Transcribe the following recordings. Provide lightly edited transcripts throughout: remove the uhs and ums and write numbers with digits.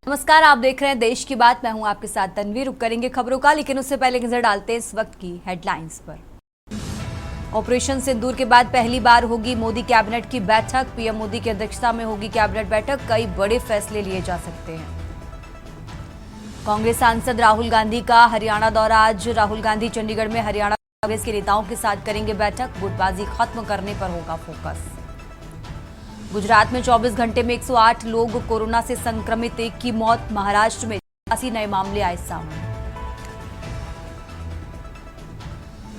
नमस्कार, आप देख रहे हैं देश की बात। मैं हूं आपके साथ तन्वीर। रुक करेंगे खबरों का, लेकिन उससे पहले नजर डालते हैं इस वक्त की हेडलाइंस पर। ऑपरेशन सिंदूर के बाद पहली बार होगी मोदी कैबिनेट की बैठक। पीएम मोदी की अध्यक्षता में होगी कैबिनेट बैठक। कई बड़े फैसले लिए जा सकते हैं। कांग्रेस सांसद राहुल गांधी का हरियाणा दौरा आज। राहुल गांधी चंडीगढ़ में हरियाणा कांग्रेस के नेताओं के साथ करेंगे बैठक। गुटबाजी खत्म करने पर होगा फोकस। गुजरात में 24 घंटे में 108 लोग कोरोना से संक्रमित, एक की मौत। महाराष्ट्र में 80 नए मामले आए सामने।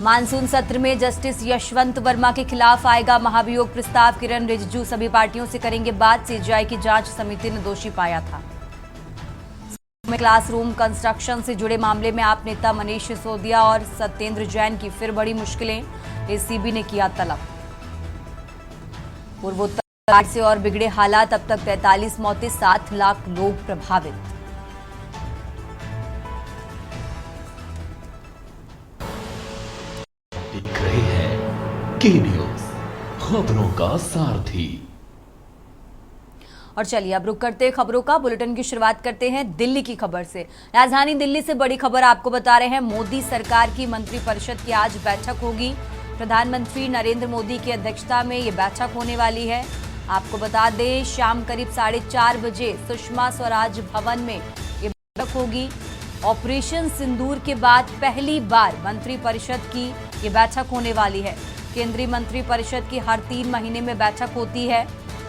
मानसून सत्र में जस्टिस यशवंत वर्मा के खिलाफ आएगा महाभियोग प्रस्ताव। किरण रिजिजू सभी पार्टियों से करेंगे बात। सीजीआई की जांच समिति ने दोषी पाया था। क्लासरूम कंस्ट्रक्शन से जुड़े मामले में आप नेता मनीष सिसोदिया और सत्येंद्र जैन की फिर बड़ी मुश्किलें, एसीबी ने किया तलब। पूर्वोत्तर बाढ़ से और बिगड़े हालात, अब तक 43 मौतें, 7 लाख लोग प्रभावित। दिख रहे हैं के न्यूज़, खबरों का सारथी। और चलिए अब रुक करते हैं खबरों का। बुलेटिन की शुरुआत करते हैं दिल्ली की खबर से। राजधानी दिल्ली से बड़ी खबर आपको बता रहे हैं। मोदी सरकार की मंत्रिपरिषद की आज बैठक होगी। प्रधानमंत्री नरेंद्र मोदी की अध्यक्षता में ये बैठक होने वाली है। आपको बता दें, शाम करीब 4:30 बजे सुषमा स्वराज भवन में ये बैठक होगी। ऑपरेशन सिंदूर के बाद पहली बार मंत्रिपरिषद की ये बैठक होने वाली है। केंद्रीय मंत्रिपरिषद की हर 3 महीने में बैठक होती है।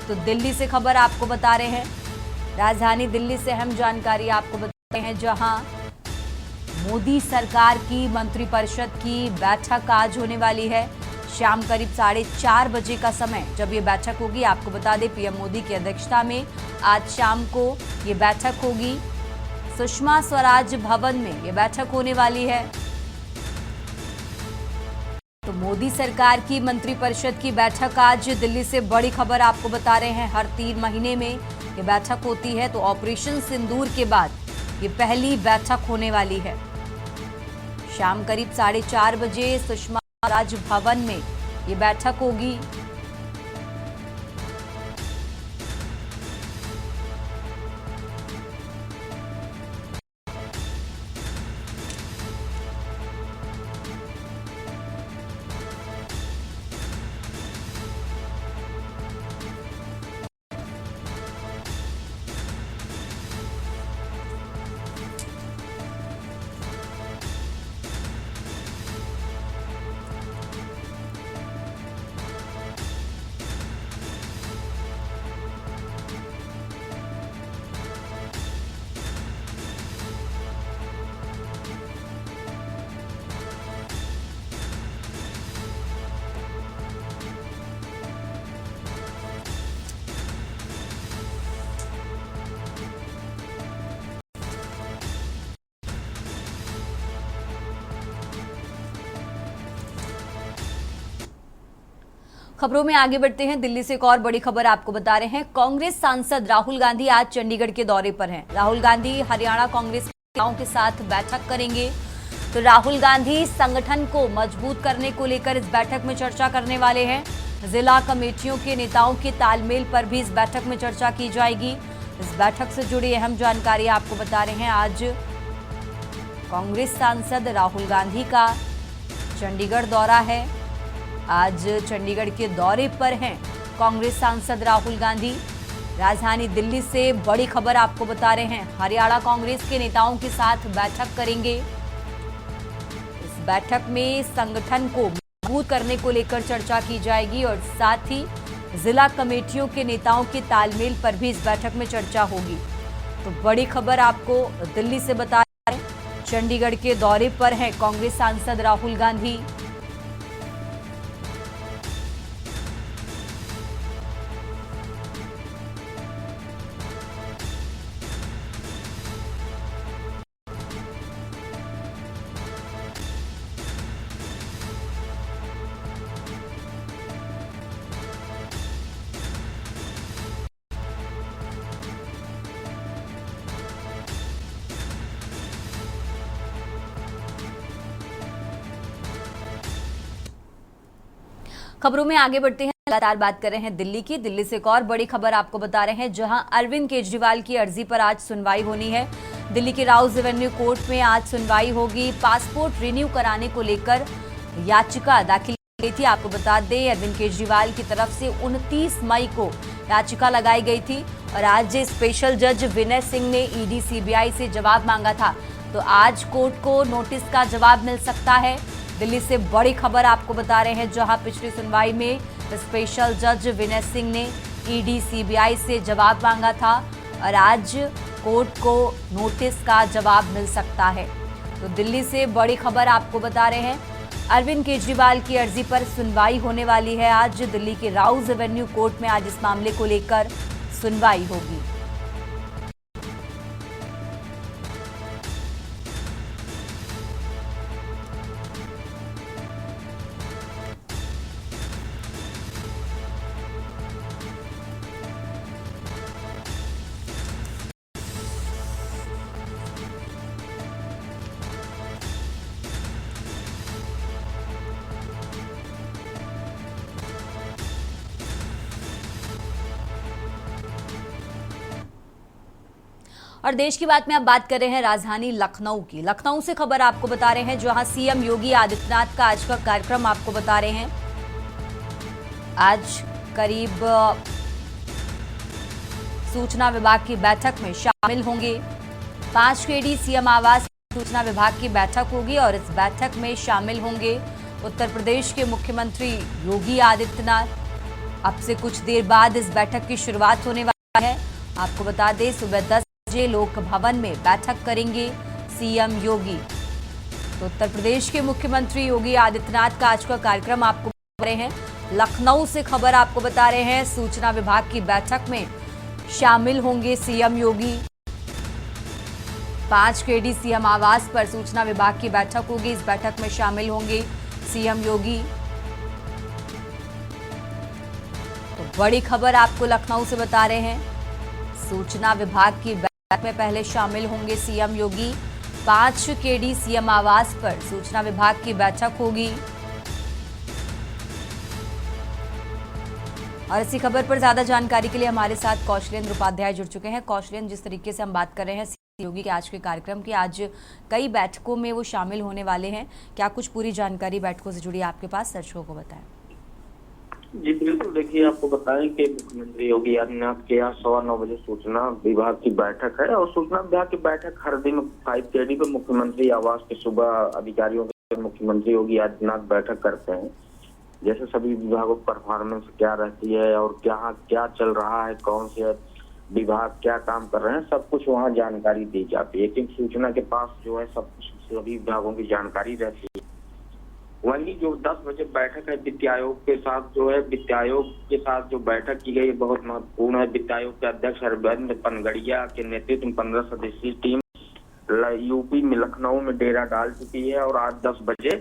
तो दिल्ली से खबर आपको बता रहे हैं। राजधानी दिल्ली से अहम जानकारी आपको बता रहे हैं, जहां मोदी सरकार की मंत्रिपरिषद की बैठक आज होने वाली है। शाम करीब 4:30 बजे का समय जब ये बैठक होगी। आपको बता दें, पीएम मोदी की अध्यक्षता में आज शाम को ये बैठक होगी। सुषमा स्वराज भवन में ये बैठक होने वाली है। तो मोदी सरकार की मंत्रिपरिषद की बैठक आज। दिल्ली से बड़ी खबर आपको बता रहे हैं। हर 3 महीने में ये बैठक होती है। तो ऑपरेशन सिंदूर के बाद ये पहली बैठक होने वाली है। शाम करीब 4:30 बजे सुषमा स्वराज भवन में ये बैठक होगी। खबरों में आगे बढ़ते हैं। दिल्ली से एक और बड़ी खबर आपको बता रहे हैं। कांग्रेस सांसद राहुल गांधी आज चंडीगढ़ के दौरे पर हैं। राहुल गांधी हरियाणा कांग्रेस के नेताओं के साथ बैठक करेंगे। तो राहुल गांधी संगठन को मजबूत करने को लेकर इस बैठक में चर्चा करने वाले हैं। जिला कमेटियों के नेताओं के तालमेल पर भी इस बैठक में चर्चा की जाएगी। इस बैठक से जुड़ी अहम जानकारी आपको बता रहे हैं। आज कांग्रेस सांसद राहुल गांधी का चंडीगढ़ दौरा है। आज चंडीगढ़ के दौरे पर हैं कांग्रेस सांसद राहुल गांधी। राजधानी दिल्ली से बड़ी खबर आपको बता रहे हैं। हरियाणा कांग्रेस के नेताओं के साथ बैठक करेंगे। इस बैठक में संगठन को मजबूत करने को लेकर चर्चा की जाएगी और साथ ही जिला कमेटियों के नेताओं के तालमेल पर भी इस बैठक में चर्चा होगी। तो बड़ी खबर आपको दिल्ली से बता रहे हैं। चंडीगढ़ के दौरे पर हैं कांग्रेस सांसद राहुल गांधी। खबरों में आगे बढ़ते हैं। लगातार बात कर रहे हैं दिल्ली से एक और बड़ी खबर आपको बता रहे हैं, जहां अरविंद केजरीवाल की अर्जी पर आज सुनवाई होनी है। दिल्ली के राउज एवेन्यू कोर्ट में आज सुनवाई होगी। पासपोर्ट रिन्यू कराने को लेकर याचिका दाखिल की थी। आपको बता दें, अरविंद केजरीवाल की तरफ से 29 मई को याचिका लगाई गई थी और आज स्पेशल जज विनय सिंह ने ईडी सीबीआई से जवाब मांगा था, तो आज कोर्ट को नोटिस का जवाब मिल सकता है। दिल्ली से बड़ी खबर आपको बता रहे हैं, जहां पिछली सुनवाई में स्पेशल जज विनय सिंह ने ईडी सीबीआई से जवाब मांगा था और आज कोर्ट को नोटिस का जवाब मिल सकता है। तो दिल्ली से बड़ी खबर आपको बता रहे हैं, अरविंद केजरीवाल की अर्जी पर सुनवाई होने वाली है। आज दिल्ली के राउज एवेन्यू कोर्ट में आज इस मामले को लेकर सुनवाई होगी। और देश की बात में अब बात कर रहे हैं राजधानी लखनऊ की। लखनऊ से खबर आपको बता रहे हैं, जहां सीएम योगी आदित्यनाथ का आज का कार्यक्रम आपको बता रहे हैं। आज करीब सूचना विभाग की बैठक में शामिल होंगे। 5 केडी सीएम आवास सूचना विभाग की बैठक होगी और इस बैठक में शामिल होंगे उत्तर प्रदेश के मुख्यमंत्री योगी आदित्यनाथ। अब से कुछ देर बाद इस बैठक की शुरुआत होने वाली है। आपको बता दें, सुबह 10 बजे लोक भवन में बैठक करेंगे सीएम योगी। तो उत्तर प्रदेश के मुख्यमंत्री योगी आदित्यनाथ का आज का कार्यक्रम आपको बता रहे हैं। लखनऊ से खबर आपको बता रहे हैं, सूचना विभाग की बैठक में शामिल होंगे सीएम योगी। 5 केडी सीएम आवास पर सूचना विभाग की बैठक होगी। इस बैठक में शामिल होंगे सीएम योगी। तो बड़ी खबर आपको लखनऊ से बता रहे हैं, सूचना विभाग की बैठक में पहले शामिल होंगे सीएम योगी। 5 केडी सीएम आवास पर सूचना विभाग की बैठक होगी। और इसी खबर पर ज्यादा जानकारी के लिए हमारे साथ कौशलेंद्र उपाध्याय जुड़ चुके हैं। कौशलेंद्र, जिस तरीके से हम बात कर रहे हैं सीएम योगी के आज के कार्यक्रम की, आज कई बैठकों में वो शामिल होने वाले हैं, क्या कुछ पूरी जानकारी बैठकों से जुड़ी आपके पास, दर्शकों को बताएं। जी बिल्कुल, देखिए आपको बताएं कि मुख्यमंत्री योगी आदित्यनाथ के यहाँ 9:15 बजे सूचना विभाग की बैठक है और सूचना विभाग की बैठक हर दिन 5 केडी पे मुख्यमंत्री आवास के सुबह अधिकारियों के मुख्यमंत्री योगी आदित्यनाथ बैठक करते हैं। जैसे सभी विभागों की परफॉर्मेंस क्या रहती है और क्या चल रहा है, कौन से विभाग क्या काम कर रहे हैं, सब कुछ वहाँ जानकारी दी जाती है। क्योंकि सूचना के पास जो है सब कुछ सभी विभागों की जानकारी रहती है। वही जो 10 बजे बैठक है वित्त आयोग के साथ, जो है वित्त आयोग के साथ जो बैठक की गई बहुत महत्वपूर्ण है। वित्त आयोग के अध्यक्ष अरविंद पनगड़िया के नेतृत्व में 15 सदस्यीय टीम यूपी में लखनऊ में डेरा डाल चुकी है और आज 10 बजे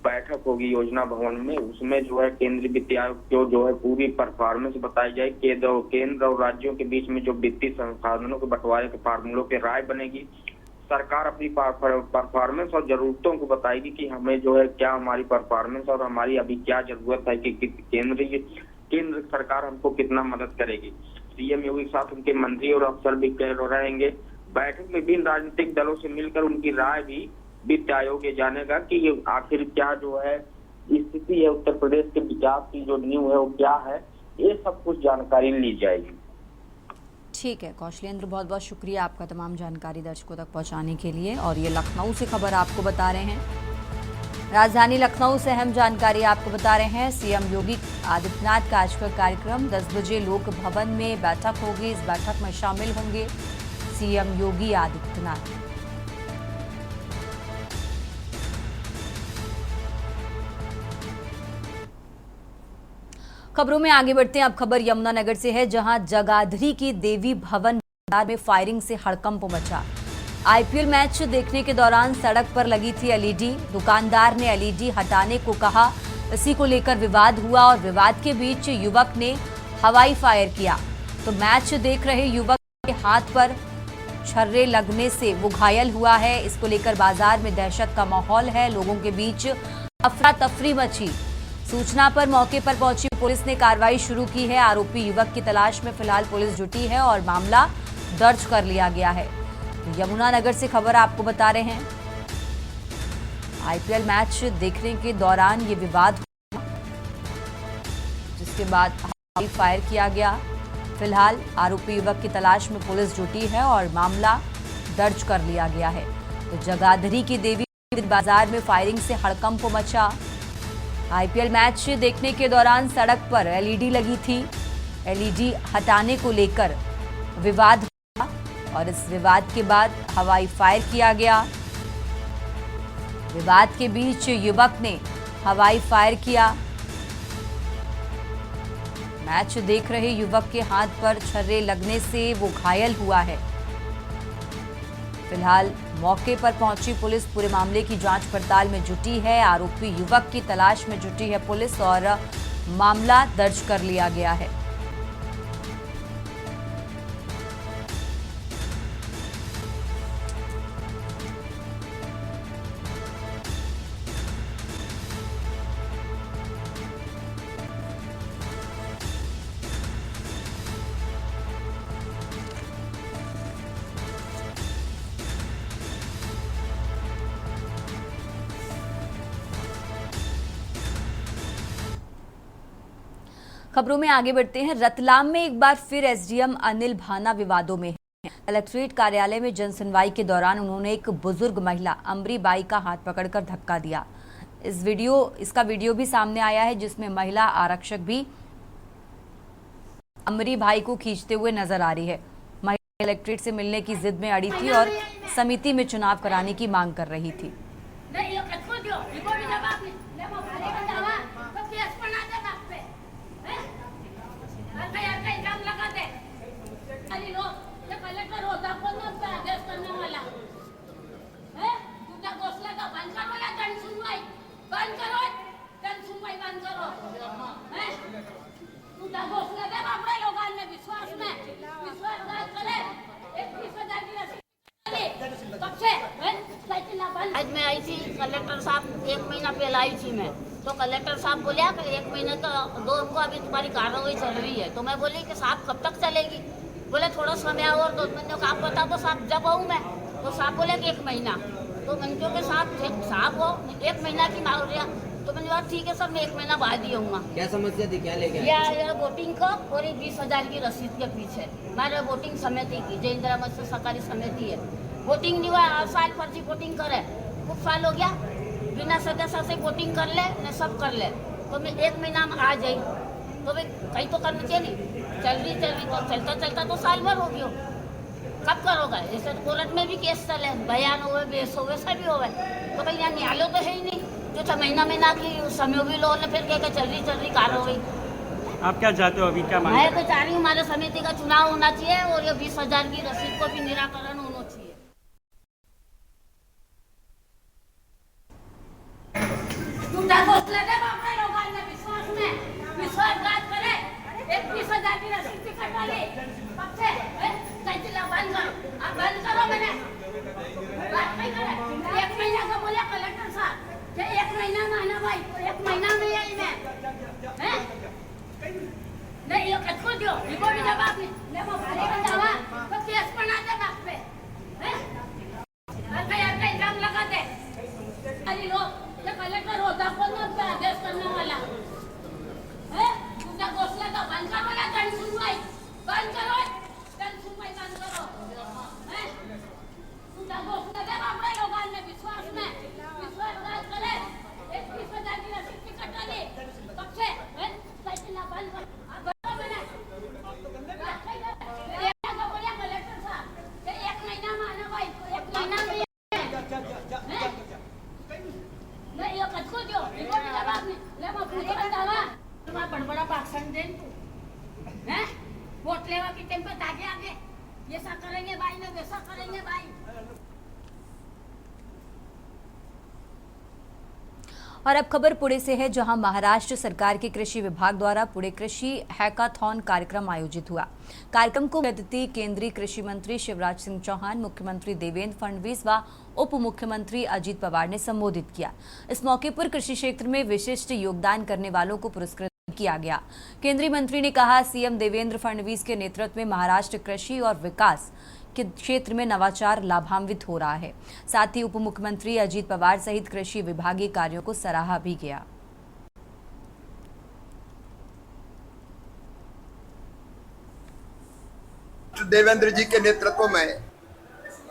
बैठक होगी योजना भवन में। उसमें जो है केंद्रीय वित्त आयोग को जो है पूरी परफॉर्मेंस बताई जाए। केंद्र और राज्यों के बीच में जो वित्तीय संसाधनों के बंटवारे के फार्मूलों की राय बनेगी। सरकार अपनी परफॉर्मेंस और जरूरतों को बताएगी कि हमें जो है क्या हमारी परफॉर्मेंस और हमारी अभी क्या जरूरत है कि केंद्र सरकार हमको कितना मदद करेगी। सीएम योगी के साथ उनके मंत्री और अफसर भी रहेंगे। बैठक में विभिन्न राजनीतिक दलों से मिलकर उनकी राय भी वित्त आयोग ये जानेगा कि ये आखिर क्या जो है स्थिति है उत्तर प्रदेश के विकास की जो नींव है वो क्या है, ये सब कुछ जानकारी ली जाएगी। ठीक है कौशलेंद्र, बहुत बहुत शुक्रिया आपका तमाम जानकारी दर्शकों तक पहुंचाने के लिए। और ये लखनऊ से खबर आपको बता रहे हैं, राजधानी लखनऊ से अहम जानकारी आपको बता रहे हैं। सीएम योगी आदित्यनाथ का आज का कार्यक्रम 10 बजे लोक भवन में बैठक होगी। इस बैठक में शामिल होंगे सीएम योगी आदित्यनाथ। खबरों में आगे बढ़ते हैं। अब खबर यमुनानगर से है, जहां जगाधरी की देवी भवन बाजार में फायरिंग से हड़कंप मचा। आईपीएल मैच देखने के दौरान सड़क पर लगी थी एलईडी। दुकानदार ने एलईडी हटाने को कहा, इसी को लेकर विवाद हुआ और विवाद के बीच युवक ने हवाई फायर किया। तो मैच देख रहे युवक के हाथ पर छर्रे लगने से वो घायल हुआ है। इसको लेकर बाजार में दहशत का माहौल है, लोगों के बीच अफरा तफरी मची। सूचना पर मौके पर पहुंची पुलिस ने कार्रवाई शुरू की है। आरोपी युवक की तलाश में फिलहाल पुलिस जुटी है और मामला दर्ज कर लिया गया है। तो यमुनानगर से खबर आपको बता रहे हैं, आईपीएल मैच देखने के दौरान ये विवाद हुआ, जिसके बाद हवाई फायर किया गया। फिलहाल आरोपी युवक की तलाश में पुलिस जुटी है और मामला दर्ज कर लिया गया है। तो जगाधरी की देवी बाजार में फायरिंग से हड़कंप मचा। आईपीएल मैच देखने के दौरान सड़क पर एलईडी लगी थी। एलईडी हटाने को लेकर विवाद हुआ और इस विवाद के बाद हवाई फायर किया गया। विवाद के बीच युवक ने हवाई फायर किया। मैच देख रहे युवक के हाथ पर छर्रे लगने से वो घायल हुआ है। फिलहाल मौके पर पहुंची पुलिस पूरे मामले की जांच पड़ताल में जुटी है। आरोपी युवक की तलाश में जुटी है पुलिस और मामला दर्ज कर लिया गया है। खबरों में आगे बढ़ते हैं। रतलाम में एक बार फिर एसडीएम अनिल भाना विवादों में हैं। कलेक्ट्रेट कार्यालय में जन सुनवाई के दौरान उन्होंने एक बुजुर्ग महिला अमरी बाई का हाथ पकड़कर धक्का दिया। इसका वीडियो भी सामने आया है, जिसमें महिला आरक्षक भी अमरी भाई को खींचते हुए नजर आ रही है। महिला कलेक्ट्रेट से मिलने की जिद में अड़ी थी और समिति में चुनाव कराने की मांग कर रही थी। आज मैं आई थी, कलेक्टर साहब 1 महीना पहले आई थी मैं, तो कलेक्टर साहब बोले कि 1 महीने का दो को अभी तुम्हारी कार्रवाई चल रही है। तो मैं बोली कि साहब कब तक चलेगी? बोले थोड़ा समय और 2 महीने का आप बता दो साहब, जब आऊँ मैं। तो साहब बोले कि 1 महीना। तो मैंने क्यों के साहब हो 1 महीना की मांग रहा, तो मैंने कहा ठीक है सर, मैं 1 महीना बाद ही आऊँगा। क्या समस्या थी, क्या लेके या वोटिंग को और 20,000 की रसीद के पीछे हमारे वोटिंग समिति की, जय इंदिरा मत्स्य सहकारी समिति है, वोटिंग नहीं हुआ। हर साल फर्जी वोटिंग करे, कुछ साल हो गया बिना सदस्य से वोटिंग कर ले न सब कर ले। तो मैं 1 महीना में आ जाई, तो भाई कहीं तो करना चाहिए नहीं। चल रही तो चलता चलता तो साल भर हो गया, कब करोगे? जैसे कोर्ट में भी केस चले, बयान हो बेस हो, वैसा भी हो। तो भाई यहाँ न्यायालय तो है ही नहीं जो 6 महीना की समय भी लो न फिर क्या चल रही कार्रवाई। आप क्या चाहते हो अभी, क्या मांग? मैं तो चाह रही हूँ हमारे समिति का चुनाव होना चाहिए और ये 20,000 की रसीद को भी निराकरण होना चाहिए। विश्वासघात करे, 21,000 की रसीद की कटवा ली, कब से? बंद करो, आप बंद करो। मैंने बात नहीं करे, 1 महीना का बोले कलेक्टर साहब, 1 महीना में आना भाई, 1 महीना में आई मैं, नहीं ये कटको दो, इनको भी जवाब नहीं, ले वो भारी का दावा, तो केस बना दे बाप पे, हर कहीं इल्जाम लगा दे। अरे लोग ये कलेक्टर होता कौन होता है आदेश करने वाला, तुमने घोषणा का बंद करो या जन सुनवाई बंद करो, जन सुनवाई बंद करो। तुमने घोषणा दे अपने लोगों ने विश्वासघात करे, 21,000 की रसीद की कटा ली, कब से? साइकिल बंद करो, आप बताओ मैंने कलेक्टर साहब 1 महीना में आना भाई, 1 महीना में नहीं ये कटको दो, इनको भी जवाब नहीं, ले मैं पूछे बतावा तुम्हारा बड़ा भाषण दे तू, हैं? वोट लेवा की टाइम पे आगे ये सा करेंगे भाई ने वैसा करेंगे भाई। और अब खबर पुणे से है, जहां महाराष्ट्र सरकार के कृषि विभाग द्वारा पुणे कृषि हैकाथॉन कार्यक्रम आयोजित हुआ। कार्यक्रम को अतिथि केंद्रीय कृषि मंत्री शिवराज सिंह चौहान, मुख्यमंत्री देवेंद्र फडणवीस व उप मुख्यमंत्री अजित पवार ने संबोधित किया। इस मौके पर कृषि क्षेत्र में विशिष्ट योगदान करने वालों को पुरस्कृत किया गया। केंद्रीय मंत्री ने कहा, सीएम देवेंद्र फडणवीस के नेतृत्व में महाराष्ट्र कृषि और विकास के क्षेत्र में नवाचार लाभान्वित हो रहा है। साथ ही उप मुख्यमंत्री अजित पवार सहित कृषि विभागीय कार्यों को सराहा भी गया। देवेंद्र जी के नेतृत्व में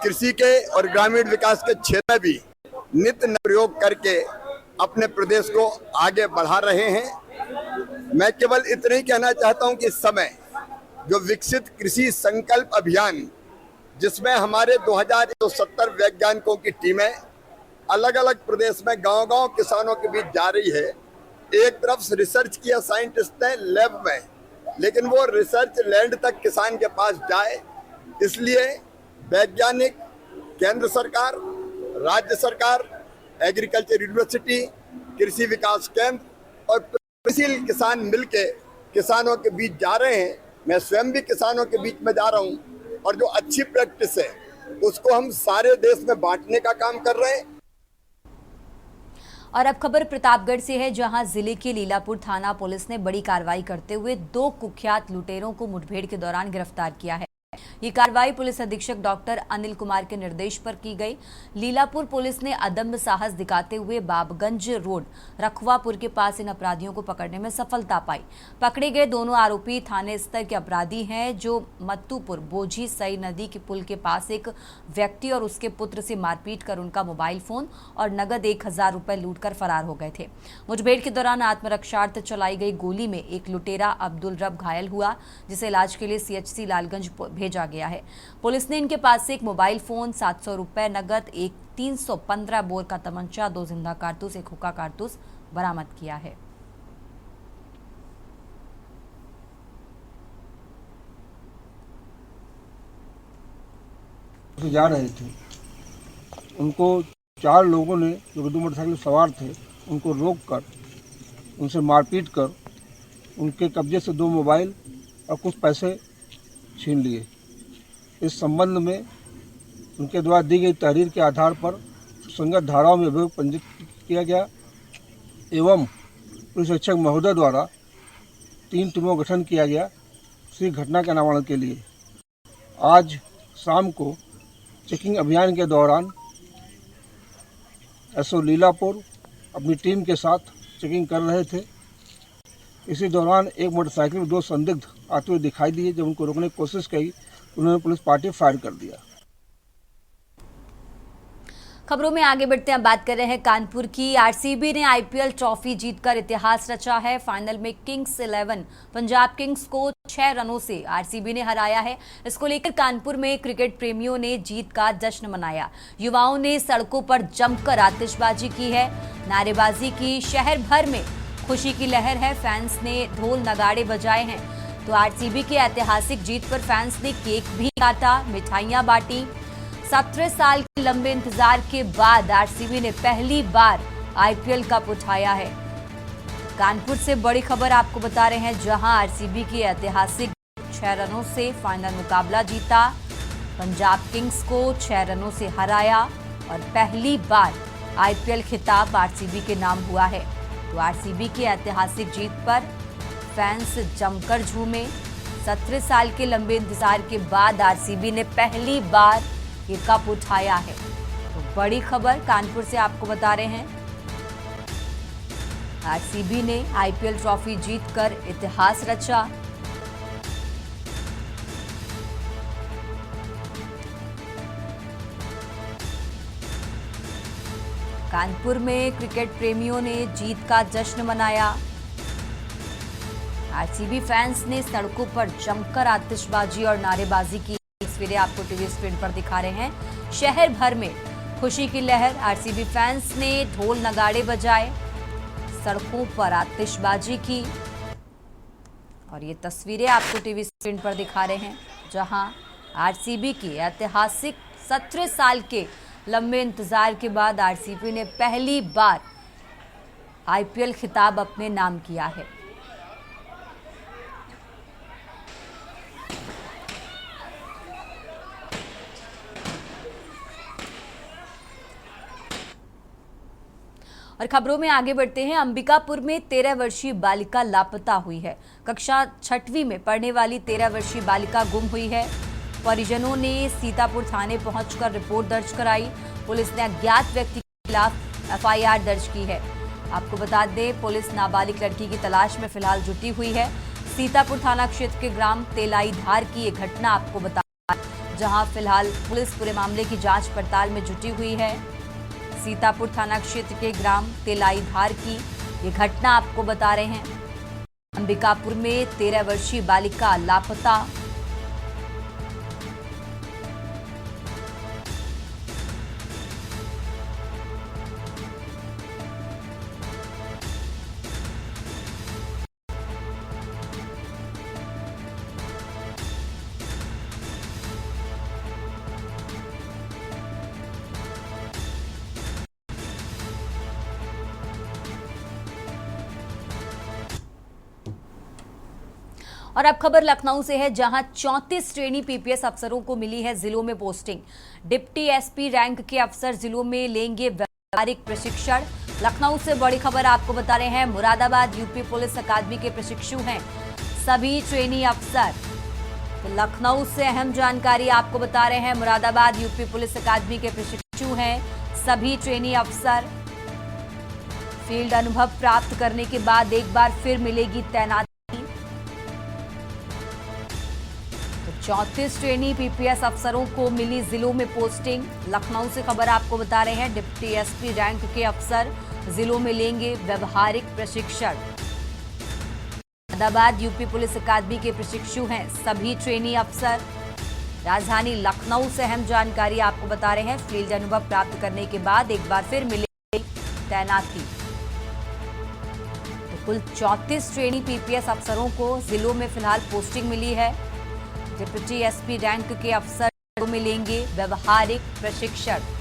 कृषि के और ग्रामीण विकास के क्षेत्र में भी नित्य प्रयोग करके अपने प्रदेश को आगे बढ़ा रहे हैं। मैं केवल इतना ही कहना चाहता हूं कि इस समय जो विकसित कृषि संकल्प अभियान, जिसमें हमारे 2170 वैज्ञानिकों की टीमें अलग अलग प्रदेश में गांव-गांव किसानों के बीच जा रही है। एक तरफ रिसर्च किया साइंटिस्ट ने लैब में, लेकिन वो रिसर्च लैंड तक किसान के पास जाए, इसलिए वैज्ञानिक, केंद्र सरकार, राज्य सरकार, एग्रीकल्चर यूनिवर्सिटी, कृषि विकास केंद्र और प्रगतिशील किसान मिलके किसानों के बीच जा रहे हैं। मैं स्वयं भी किसानों के बीच में जा रहा हूं और जो अच्छी प्रैक्टिस है उसको हम सारे देश में बांटने का काम कर रहे हैं। और अब खबर प्रतापगढ़ से है, जहां जिले के लीलापुर थाना पुलिस ने बड़ी कार्रवाई करते हुए 2 कुख्यात लुटेरों को मुठभेड़ के दौरान गिरफ्तार किया है। ये कार्रवाई पुलिस अधीक्षक डॉक्टर अनिल कुमार के निर्देश पर की गई। लीलापुर पुलिस ने अदम्य साहस दिखाते हुए बाबगंज रोड रखवापुर के पास इन अपराधियों को पकड़ने में सफलता पाई। पकड़े गए दोनों आरोपी थाने स्तर के अपराधी हैं, जो मत्तूपुर बोझी सई नदी के पुल के पास एक व्यक्ति और उसके पुत्र से मारपीट कर उनका मोबाइल फोन और नगद 1000 रुपए लूट कर फरार हो गए थे। मुठभेड़ के दौरान आत्मरक्षार्थ चलाई गई गोली में एक लुटेरा अब्दुल रब घायल हुआ, जिसे इलाज के लिए सीएचसी लालगंज भेजा गया है। पुलिस ने इनके पास से एक मोबाइल फोन, 700 रुपए नगद, एक 315 बोर का तमंचा, 2 जिंदा कारतूस, एक हुक्का कारतूस बरामद किया है। तो जा रहे थे, उनको 4 लोगों ने जो 2 मोटरसाइकिल सवार थे उनको रोककर उनसे मारपीट कर उनके कब्जे से 2 मोबाइल और कुछ पैसे छीन लिए। इस संबंध में उनके द्वारा दी गई तहरीर के आधार पर सुसंगत धाराओं में अभियोग पंजीकृत किया गया एवं पुलिस अधीक्षक महोदय द्वारा 3 टीमों का गठन किया गया इसी घटना के अनावरण के लिए। आज शाम को चेकिंग अभियान के दौरान एसओ लीलापुर अपनी टीम के साथ चेकिंग कर रहे थे। इसी दौरान एक मोटरसाइकिल में 2 संदिग्ध आते हुए दिखाई दिए। जब उनको रोकने की कोशिश की, उन्होंने पुलिस पार्टी फायर कर दिया। खबरों में आगे बढ़ते हैं, बात कर रहे हैं कानपुर की। आरसीबी ने आईपीएल ट्रॉफी जीतकर इतिहास रचा है। फाइनल में किंग्स 11 पंजाब किंग्स को 6 रनों से आरसीबी ने हराया है। इसको लेकर कानपुर में क्रिकेट प्रेमियों ने जीत का जश्न मनाया। युवाओं ने सड़कों पर जमकर आतिशबाजी की है, नारेबाजी की। शहर भर में खुशी की लहर है। फैंस ने ढोल नगाड़े बजाए हैं। तो आरसीबी की ऐतिहासिक जीत पर फैंस ने केक भी काटा, मिठाइयां बांटी। 17 साल के लंबे इंतजार के बाद आरसीबी ने पहली बार आईपीएल कप उठाया है। कानपुर से बड़ी खबर आपको बता रहे हैं, जहां आरसीबी की ऐतिहासिक 6 रनों से फाइनल मुकाबला जीता, पंजाब किंग्स को 6 रनों से हराया और पहली बार आईपीएल खिताब आरसीबी के नाम हुआ है। तो आरसीबी की ऐतिहासिक जीत पर फैंस जमकर झूमे। 17 साल के लंबे इंतजार के बाद आरसीबी ने पहली बार ये कप उठाया है। तो बड़ी खबर कानपुर से आपको बता रहे हैं, आरसीबी ने आईपीएल ट्रॉफी जीतकर इतिहास रचा। कानपुर में क्रिकेट प्रेमियों ने जीत का जश्न मनाया। आरसीबी फैंस ने सड़कों पर जमकर आतिशबाजी और नारेबाजी की। तस्वीरें आपको टीवी स्क्रीन पर दिखा रहे हैं। शहर भर में खुशी की लहर। आरसीबी फैंस ने ढोल नगाड़े बजाए, सड़कों पर आतिशबाजी की। और ये तस्वीरें आपको टीवी स्क्रीन पर दिखा रहे हैं, जहां आरसीबी की ऐतिहासिक 17 साल के लंबे इंतजार के बाद आरसीबी ने पहली बार आईपीएल खिताब अपने नाम किया है। और खबरों में आगे बढ़ते हैं। अंबिकापुर में 13 वर्षीय बालिका लापता हुई है। कक्षा 6वीं में पढ़ने वाली 13 वर्षीय बालिका गुम हुई है। परिजनों ने सीतापुर थाने पहुंचकर रिपोर्ट दर्ज कराई। पुलिस ने अज्ञात व्यक्ति के खिलाफ एफआईआर दर्ज की है। आपको बता दें, पुलिस नाबालिग लड़की की तलाश में फिलहाल जुटी हुई है। सीतापुर थाना क्षेत्र के ग्राम तेलाई धार की ये घटना आपको बता, जहां फिलहाल पुलिस पूरे मामले की जांच पड़ताल में जुटी हुई है। सीतापुर थाना क्षेत्र के ग्राम तेलाई धार की ये घटना आपको बता रहे हैं। अंबिकापुर में 13 वर्षीय बालिका लापता। और अब खबर लखनऊ से है, जहां 34 ट्रेनी पीपीएस अफसरों को मिली है जिलों में पोस्टिंग। डिप्टी एसपी रैंक के अफसर जिलों में लेंगे व्यावहारिक प्रशिक्षण। लखनऊ से बड़ी खबर आपको बता रहे हैं, मुरादाबाद यूपी पुलिस अकादमी के प्रशिक्षु हैं सभी ट्रेनी अफसर। तो लखनऊ से अहम जानकारी आपको बता रहे हैं, मुरादाबाद यूपी पुलिस अकादमी के प्रशिक्षु हैं सभी ट्रेनी अफसर। फील्ड अनुभव प्राप्त करने के बाद एक बार फिर मिलेगी तैनाती। 34 ट्रेनी पीपीएस अफसरों को मिली जिलों में पोस्टिंग। लखनऊ से खबर आपको बता रहे हैं, डिप्टी एसपी रैंक के अफसर जिलों में लेंगे व्यवहारिक प्रशिक्षण। मुरादाबाद यूपी पुलिस अकादमी के प्रशिक्षु हैं सभी ट्रेनी अफसर। राजधानी लखनऊ से अहम जानकारी आपको बता रहे हैं, फील्ड अनुभव प्राप्त करने के बाद एक बार फिर मिलेगी तैनाती। तो कुल 34 ट्रेनी पीपीएस अफसरों को जिलों में फिलहाल पोस्टिंग मिली है। डिप्टी एसपी रैंक के अफसर को मिलेंगे व्यवहारिक प्रशिक्षण।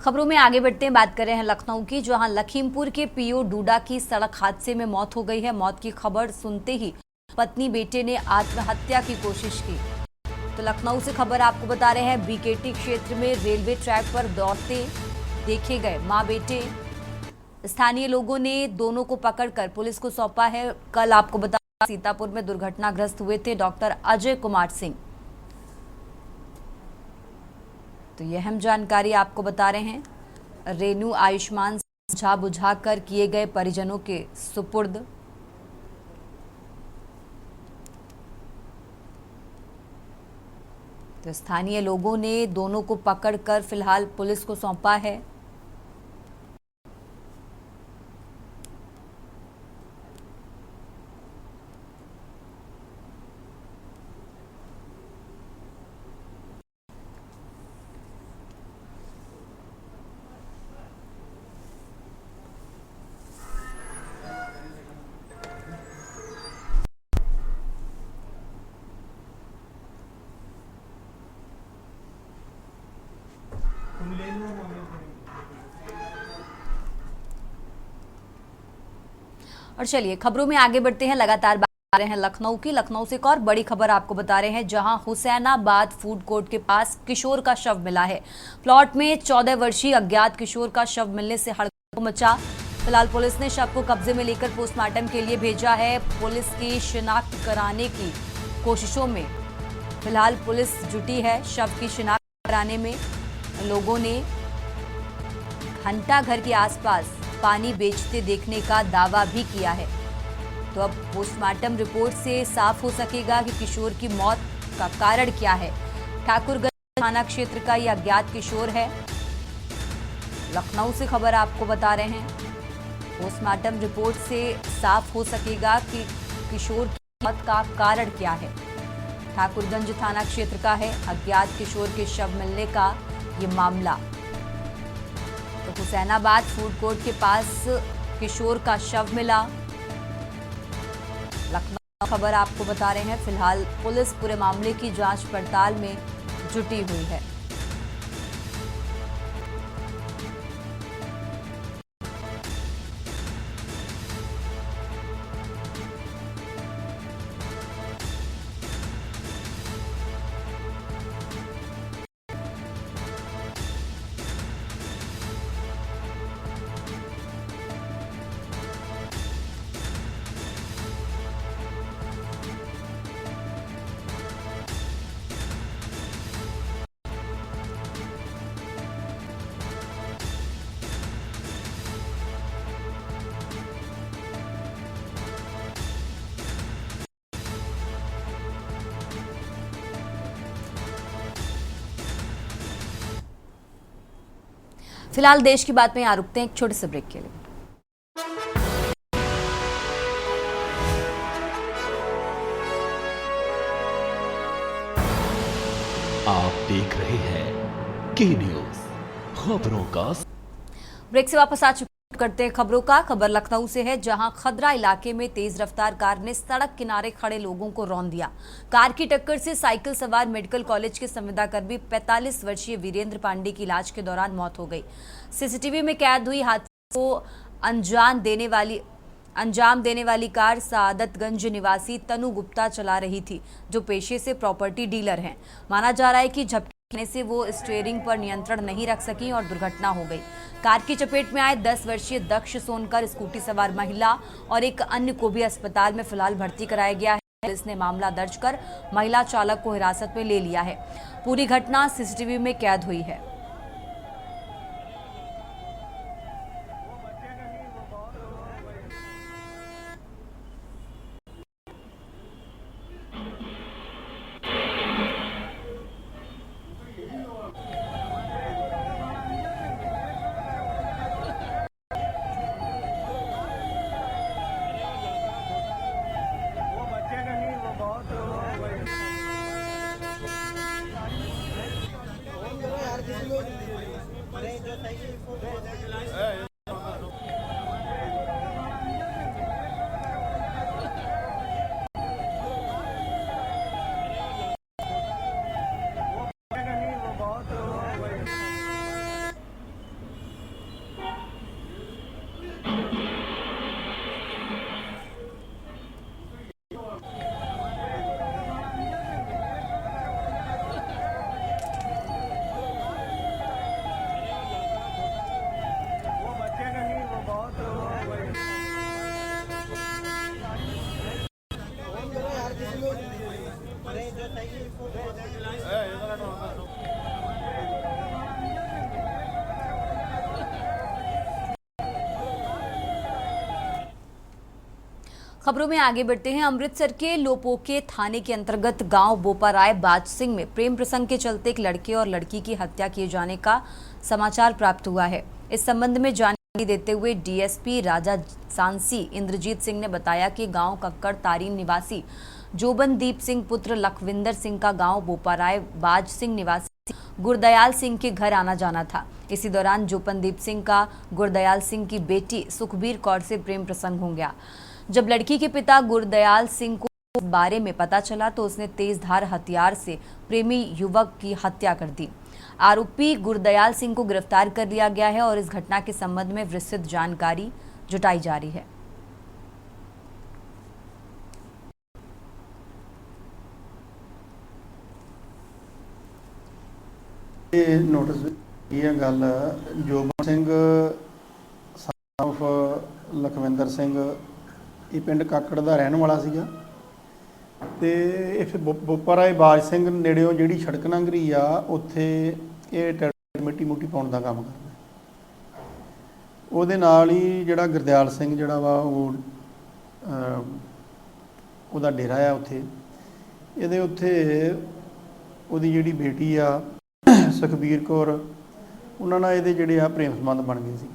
खबरों में आगे बढ़ते हैं, बात कर रहे हैं लखनऊ की, जहां लखीमपुर के पीओ डूडा की सड़क हादसे में मौत हो गई है। मौत की खबर सुनते ही पत्नी बेटे ने आत्महत्या की कोशिश की। तो लखनऊ से खबर आपको बता रहे हैं, बीकेटी क्षेत्र में रेलवे ट्रैक पर दौड़ते देखे गए मां बेटे। स्थानीय लोगों ने दोनों को पकड़कर पुलिस को सौंपा है। कल आपको बता सीतापुर में दुर्घटनाग्रस्त हुए थे डॉक्टर अजय कुमार सिंह। तो यह अहम जानकारी आपको बता रहे हैं। रेणु आयुष्मान बुझा बुझाकर किए गए परिजनों के सुपुर्द। तो स्थानीय लोगों ने दोनों को पकड़कर फिलहाल पुलिस को सौंपा है। और चलिए खबरों में आगे बढ़ते हैं। लगातार बात कर रहे हैं लखनऊ की। लखनऊ से एक और बड़ी खबर आपको बता रहे हैं, जहां हुसैनाबाद फूड कोर्ट के पास किशोर का शव मिला है। प्लॉट में 14 वर्षीय अज्ञात किशोर का शव मिलने से हड़कंप मचा। फिलहाल पुलिस ने शव को कब्जे में लेकर पोस्टमार्टम के लिए भेजा है। पुलिस की शिनाख्त कराने की कोशिशों में फिलहाल पुलिस जुटी है। शव की शिनाख्त कराने में लोगों ने घंटा घर के आसपास पानी बेचते देखने का दावा भी किया है। तो अब पोस्टमार्टम रिपोर्ट से साफ हो सकेगा कि किशोर की मौत का कारण क्या है। ठाकुरगंज थाना क्षेत्र का यह अज्ञात किशोर है। लखनऊ से खबर आपको बता रहे हैं, पोस्टमार्टम रिपोर्ट से साफ हो सकेगा कि किशोर की मौत का कारण क्या है। ठाकुरगंज थाना क्षेत्र का है अज्ञात किशोर के शव मिलने का ये मामला। तो हुसैनाबाद फूड कोर्ट के पास किशोर का शव मिला। लखनऊ खबर आपको बता रहे हैं। फिलहाल पुलिस पूरे मामले की जांच पड़ताल में जुटी हुई है। फिलहाल देश की बात में यहाँ रुकते हैं एक छोटे से ब्रेक के लिए। आप देख रहे हैं के न्यूज, खबरों का। ब्रेक से वापस आ चुके करते हैं खबरों का। खबर लखनऊ से है, जहां खदरा इलाके में तेज रफ्तार कार ने सड़क किनारे खड़े लोगों को रौंद दिया। कार की टक्कर से साइकिल सवार मेडिकल कॉलेज के संविदाकर्मी 45 वर्षीय वीरेंद्र पांडे की इलाज के दौरान मौत हो गई। सीसीटीवी में कैद हुई हादसे को अंजाम देने वाली कार सादतगंज निवासी तनु गुप्ता चला रही थी, जो पेशे से प्रॉपर्टी डीलर हैं। माना जा रहा है कि झपकी से वो स्टीयरिंग पर नियंत्रण नहीं रख सकी और दुर्घटना हो गई। कार की चपेट में आए 10 वर्षीय दक्ष सोनकर, स्कूटी सवार महिला और एक अन्य को भी अस्पताल में फिलहाल भर्ती कराया गया है। पुलिस ने मामला दर्ज कर महिला चालक को हिरासत में ले लिया है। पूरी घटना सीसीटीवी में कैद हुई है। खबरों में आगे बढ़ते हैं। अमृतसर के लोपोके थाने के अंतर्गत गांव बोपाराय बाज सिंह में प्रेम प्रसंग के चलते एक लड़के और लड़की की हत्या किए जाने का समाचार प्राप्त हुआ है। इस संबंध में जानकारी देते हुए डीएसपी राजा सांसी इंद्रजीत सिंह ने बताया कि गांव कक्कड़ तारीन निवासी जोबनदीप सिंह पुत्र लखविंदर सिंह का गांव बोपाराय बाज सिंह निवासी गुरदयाल सिंह के घर आना जाना था। इसी दौरान जोबनदीप सिंह का गुरदयाल सिंह की बेटी सुखबीर कौर से प्रेम प्रसंग हो गया। जब लड़की के पिता गुरदयाल सिंह को इस बारे में पता चला तो उसने तेजधार हथियार से प्रेमी युवक की हत्या कर दी। आरोपी गुरदयाल सिंह को गिरफ्तार कर लिया गया है और इस घटना के संबंध में विस्तृत जानकारी जुटाई जा रही है। नोटिस ये गल जोबन सिंह लखविंदर सिंह ये पिंड काकड़ का रहने वाला सीगा ते इस बोपाराय बाज सिंह नेड़ियों जिहड़ी सड़क लंघ रही आ उत्थे ये ट्रैक्टर मिट्टी मुट्टी पाउण दा काम करदा। ਉਹਦੇ ਨਾਲ ਹੀ ਜਿਹੜਾ ਗੁਰਦਿਆਲ ਸਿੰਘ ਜਿਹੜਾ ਵਾ ਉਹ ਉਹਦਾ ਡੇਰਾ ਆ ਉੱਥੇ ਇਹਦੇ ਉੱਥੇ ਉਹਦੀ ਜਿਹੜੀ ਬੇਟੀ ਆ ਸੁਖਬੀਰ ਕੌਰ ਉਹਨਾਂ ਨਾਲ ਇਹਦੇ ਜਿਹੜੇ ਆ ਪ੍ਰੇਮ ਸੰਬੰਧ ਬਣ ਗਏ ਸੀ।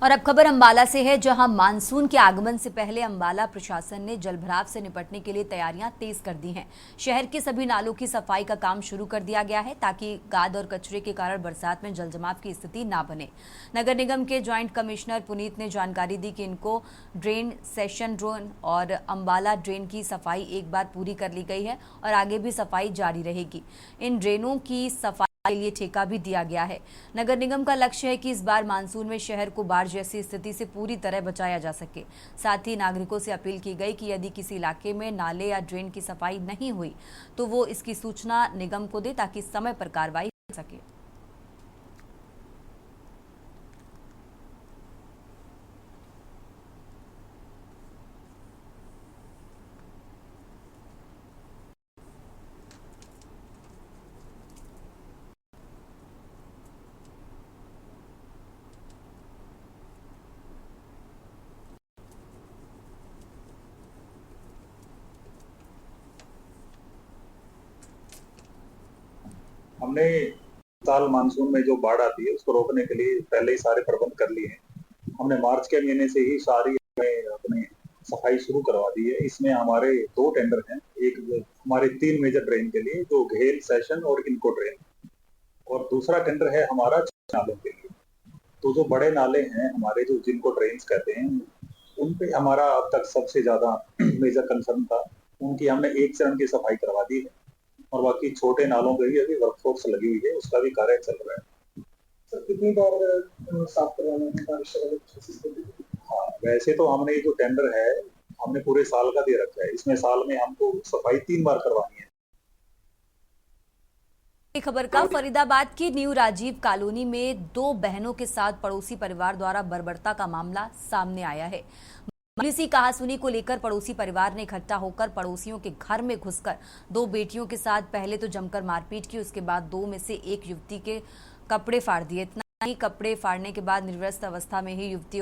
और अब खबर अंबाला से है, जहां मानसून के आगमन से पहले अंबाला प्रशासन ने जलभराव से निपटने के लिए तैयारियां तेज कर दी हैं। शहर के सभी नालों की सफाई का काम शुरू कर दिया गया है ताकि गाद और कचरे के कारण बरसात में जलजमाव की स्थिति ना बने। नगर निगम के ज्वाइंट कमिश्नर पुनीत ने जानकारी दी कि इनको ड्रेन, सेशन ड्रोन और अंबाला ड्रेन की सफाई एक बार पूरी कर ली गई है और आगे भी सफाई जारी रहेगी। इन ड्रेनों की सफाई के लिए ठेका भी दिया गया है। नगर निगम का लक्ष्य है कि इस बार मानसून में शहर को बाढ़ जैसी स्थिति से पूरी तरह बचाया जा सके। साथ ही नागरिकों से अपील की गई कि यदि किसी इलाके में नाले या ड्रेन की सफाई नहीं हुई तो वो इसकी सूचना निगम को दे ताकि समय पर कार्रवाई हो सके। हमने साल मानसून में जो बाढ़ आती है उसको रोकने के लिए पहले ही सारे प्रबंध कर लिए हैं। हमने मार्च के महीने से ही सारी अपनी सफाई शुरू करवा दी है। इसमें हमारे 2 टेंडर हैं, एक हमारे 3 मेजर ड्रेन के लिए जो घेल, सेशन और इनको ड्रेन, और दूसरा टेंडर है हमारा नालों के लिए। तो जो बड़े नाले हैं हमारे, जो जिनको ड्रेन्स कहते हैं, उन पे हमारा अब तक सबसे ज्यादा मेजर कंसर्न था। उनकी हमने एक चरण की सफाई करवा दी है और बाकी छोटे नालों पे भी अभी वर्कफोर्स लगी हुई है, उसका भी कार्य चल रहा है। सर कितनी बार साफ करवाना है बारिश? हाँ, वैसे तो हमने ये जो टेंडर है हमने पूरे साल का दे रखा है। इसमें साल में हमको सफाई 3 बार करवानी है। खबर का फरीदाबाद की न्यू राजीव कॉलोनी में 2 बहनों के साथ पड़ोसी परिवार द्वारा बर्बरता का मामला सामने आया है। पुलिसी कहासुनी को लेकर पड़ोसी परिवार ने इकट्ठा होकर पड़ोसियों के घर में घुसकर 2 बेटियों के साथ पहले तो जमकर मारपीट की, उसके बाद 2 में से एक युवती के कपड़े फाड़ दिए। इतना ही, कपड़े फाड़ने के बाद निर्वस्त्र अवस्था में ही युवती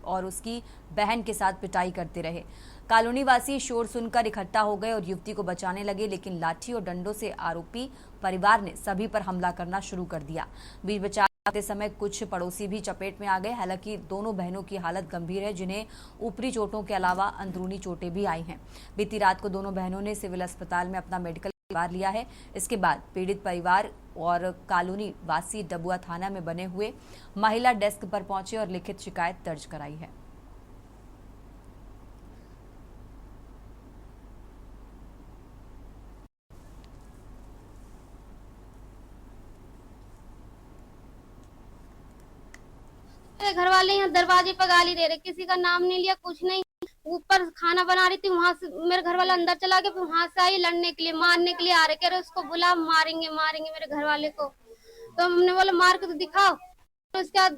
और उसकी बहन के साथ पिटाई करते रहे। कॉलोनी वासी शोर सुनकर इकट्ठा हो गए और युवती को बचाने लगे, लेकिन लाठी और डंडों से आरोपी परिवार ने सभी पर हमला करना शुरू कर दिया। बीच बचाते समय कुछ पड़ोसी भी चपेट में आ गए। हालांकि दोनों बहनों की हालत गंभीर है, जिन्हें ऊपरी चोटों के अलावा अंदरूनी चोटें भी आई हैं। बीती रात को दोनों बहनों ने सिविल अस्पताल में अपना मेडिकल लिया है। इसके बाद पीड़ित परिवार और कॉलोनी वासी डबुआ थाना में बने हुए महिला डेस्क पर पहुंचे और लिखित शिकायत दर्ज कराई है। मेरे घर वाले यहाँ दरवाजे पर गाली दे रहे, किसी का नाम नहीं लिया, कुछ नहीं। ऊपर खाना बना रही थी, वहां से मेरे घर वाला अंदर चला गया, फिर वहां से आई लड़ने के लिए, मारने के लिए आ रहे, कह रहे उसको बुला, मारेंगे मारेंगे मेरे घर वाले को। तो हमने बोला मार के तो दिखाओ। तो उसके बाद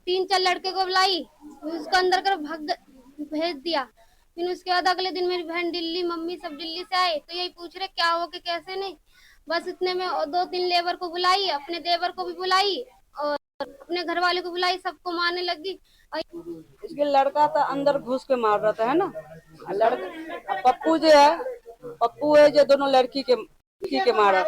3-4 लड़के को बुलाई, उसको अंदर कर भेज दिया। फिर उसके बाद अगले दिन मेरी बहन दिल्ली, मम्मी सब दिल्ली से आए तो यही पूछ रहे क्या हो कि कैसे नहीं। बस इतने में 2-3 लेबर को बुलाई, अपने देवर को भी बुलाई और अपने घर वाले को बुलाई, सबको मारने लगी। इसके लड़का तो अंदर घुस के मार रहा था, है ना। लड़का पप्पू जो है, पप्पू है जो दोनों लड़की के मारा।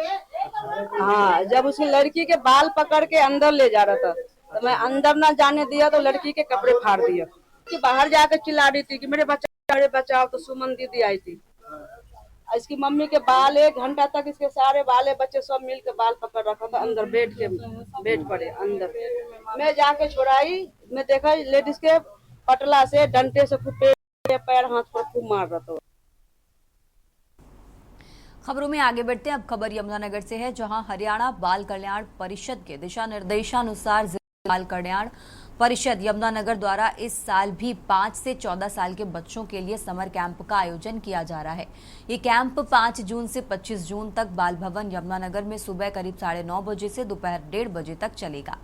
हाँ, जब उसकी लड़की के बाल पकड़ के अंदर ले जा रहा था तो मैं अंदर ना जाने दिया तो लड़की के कपड़े फाड़ दिया कि बाहर जाकर चिल्ला रही थी कि मेरे बचाओ। तो सुमन दीदी आई थी। इसकी मम्मी के बाल 1 घंटा तक इसके सारे बाले बच्चे सब मिल के बाल पकड़ रखा था अंदर बेड पड़े अंदर। मैं जाके छुड़ाई, मैं देखा लेडीज के पटला से डंडे से खूब पैर हाथ पर खूब मार रहा था। खबरों में आगे बढ़ते हैं। अब खबर यमुनानगर से है, जहां हरियाणा बाल कल्याण परिषद के दिशा निर्देशानुसार जिला बाल कल्याण परिषद यमुनानगर द्वारा इस साल भी 5 से 14 साल के बच्चों के लिए समर कैंप का आयोजन किया जा रहा है। ये कैंप 5 जून से 25 जून तक बाल भवन यमुनानगर में सुबह करीब 9:30 बजे से दोपहर 1:30 बजे तक चलेगा।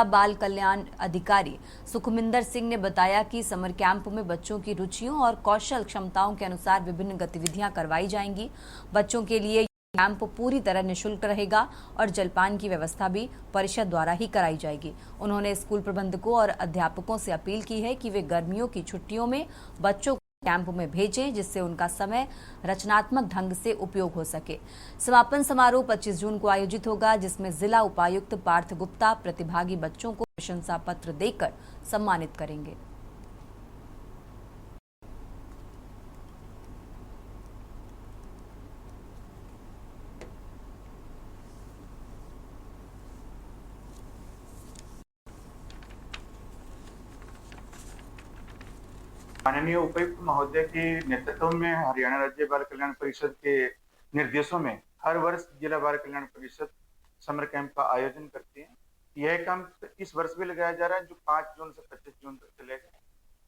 बाल कल्याण अधिकारी सुखमिंदर सिंह ने बताया कि समर कैंप में बच्चों की रुचियों और कौशल क्षमताओं के अनुसार विभिन्न गतिविधियां करवाई जाएंगी। बच्चों के लिए कैंप पूरी तरह निःशुल्क रहेगा और जलपान की व्यवस्था भी परिषद द्वारा ही कराई जाएगी। उन्होंने स्कूल प्रबंधकों और अध्यापकों से अपील की है कि वे गर्मियों की छुट्टियों में बच्चों को कैंप में भेजें, जिससे उनका समय रचनात्मक ढंग से उपयोग हो सके। समापन समारोह 25 जून को आयोजित होगा, जिसमें जिला उपायुक्त पार्थ गुप्ता प्रतिभागी बच्चों को प्रशंसा पत्र देकर सम्मानित करेंगे। माननीय उपायुक्त महोदय के नेतृत्व में हरियाणा राज्य बाल कल्याण परिषद के निर्देशों में हर वर्ष जिला बाल कल्याण परिषद समर कैंप का आयोजन करती है। यह कैंप इस वर्ष भी लगाया जा रहा है, जो 5 जून से 25 जून तक चलेगा।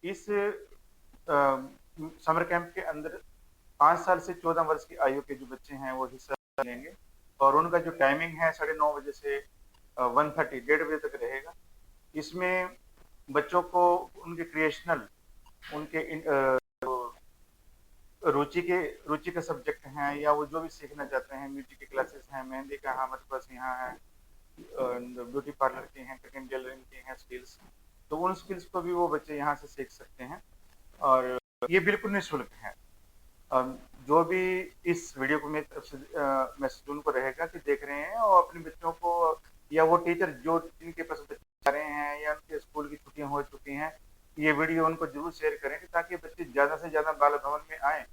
इस समर कैंप के अंदर 5 साल से 14 वर्ष की आयु के जो बच्चे हैं वो हिस्सा लेंगे और उनका जो टाइमिंग है 9:30 बजे से 1:30 1:30 बजे तक रहेगा। इसमें बच्चों को उनके क्रिएशनल, उनके रुचि के सब्जेक्ट हैं या वो जो भी सीखना चाहते हैं, म्यूजिक की क्लासेस हैं, मेहंदी का हमारे पास यहाँ है, ब्यूटी पार्लर की हैं, कटिंग टेलरिंग की हैं स्किल्स, तो उन स्किल्स को भी वो बच्चे यहाँ से सीख सकते हैं और ये बिल्कुल निःशुल्क है। जो भी इस वीडियो को मेरी तरफ से मैसेज उनको रहेगा कि देख रहे हैं और अपने बच्चों को या वो टीचर जो जिनके पास बच्चे जा रहे हैं या उनके स्कूल की छुट्टियां हो चुकी हैं, ये वीडियो उनको जरूर शेयर करें ताकि बच्चे ज्यादा से ज्यादा बाल भवन में आए।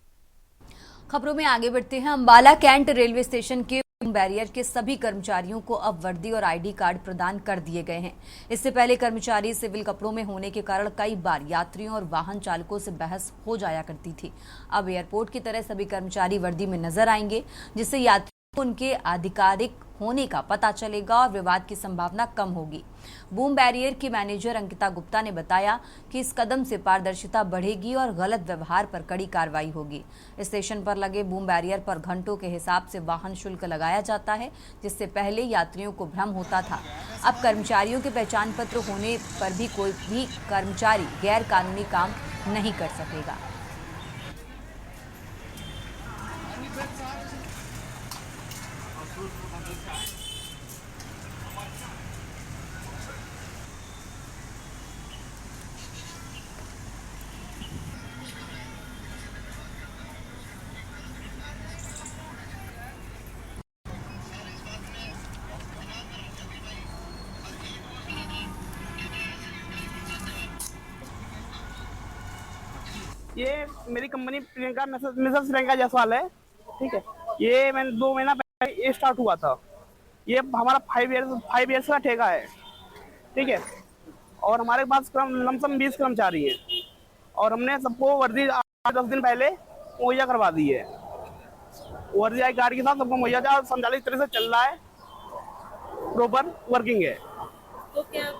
खबरों में आगे बढ़ते हैं। अंबाला कैंट रेलवे स्टेशन के बैरियर के सभी कर्मचारियों को अब वर्दी और आईडी कार्ड प्रदान कर दिए गए हैं। इससे पहले कर्मचारी सिविल कपड़ों में होने के कारण कई बार यात्रियों और वाहन चालकों से बहस हो जाया करती थी। अब एयरपोर्ट की तरह सभी कर्मचारी वर्दी में नजर आएंगे, जिससे यात्रियों को उनके आधिकारिक होने का पता चलेगा और विवाद की संभावना कम होगी। बूम बैरियर की मैनेजर अंकिता गुप्ता ने बताया कि इस कदम से पारदर्शिता बढ़ेगी और गलत व्यवहार पर कड़ी कार्रवाई होगी। स्टेशन पर लगे बूम बैरियर पर घंटों के हिसाब से वाहन शुल्क लगाया जाता है, जिससे पहले यात्रियों को भ्रम होता था। अब कर्मचारियों के पहचान पत्र होने पर भी कोई भी कर्मचारी गैर कानूनी काम नहीं कर सकेगा। ये मेरी कंपनी प्रियंका मिसेस प्रियंका जायसवाल है, ठीक है। ये मैंने 2 महीना पहले ये स्टार्ट हुआ था। ये हमारा 5 ईयर्स का ठेका है, ठीक है। और हमारे पास लमसम 20 कर्मचारी है और हमने सबको वर्दी 8-10 दिन पहले मुहैया करवा दी है। वर्दी आई कार्ड के साथ सबको मुहैया संचालित तरह से चल रहा है, प्रॉपर वर्किंग है। तो क्या